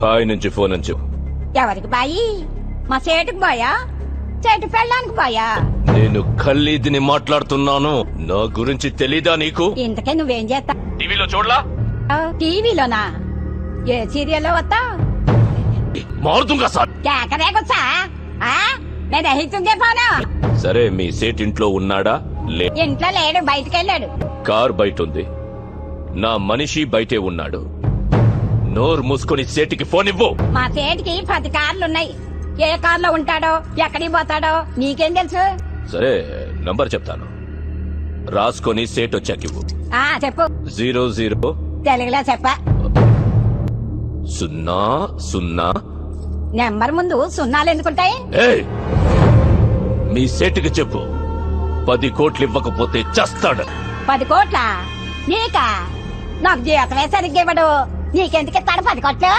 Bye నుంచి phone అంచు. ఎవరికి బాయి? మా సేటుకు బాయా? చెట్టు పెళ్ళానికి బాయా? నేను ఖల్లీదిని మాట్లాడుతున్నాను. నా గురించి తెలీదా నీకు? ఇంతకే నువ్వేం చేస్తా? టీవీలో చూడలా? టీవీలోనా? ఏ సీరియల్లో వస్తా? మారుతుంగా సార్. కేకరేకొచ్చా? నేను దహిస్తుందే పోనా? సరే, మీ సేట్ ఇంట్లో ఉన్నాడా? ఇంట్లో లేడు, బయటకెళ్ళాడు. కార్ బయట ఉంది. నా మనిషి బయటే ఉన్నాడు. నోరు మూసుకొని సేటికి ఫోన్ ఇవ్వు. మా సేటికి 10 కార్లున్నాయి. ఏ కార్లో ఉంటాడో, ఎక్కడికి పోతాడో నీకేం తెలుసు? సరే, నంబర్ చెప్తాను, రాసుకొని సేట్ వచ్చాకివ్వు. చెప్పు. 00 తెలుగులో చెప్పా. 00. నెంబర్ ముందు సున్నాలు ఎందుకుంటాయి? ఏయ్, మీ సేటుకి చెప్పు, 10 కోట్లు ఇవ్వకపోతే చస్తాడు. 10 కోట్ల? నీకా? నాకు జీవితమే సరిగ్గా ఇవ్వడు. నీకెందుకు ఇస్తాడు 10 కోట్లు?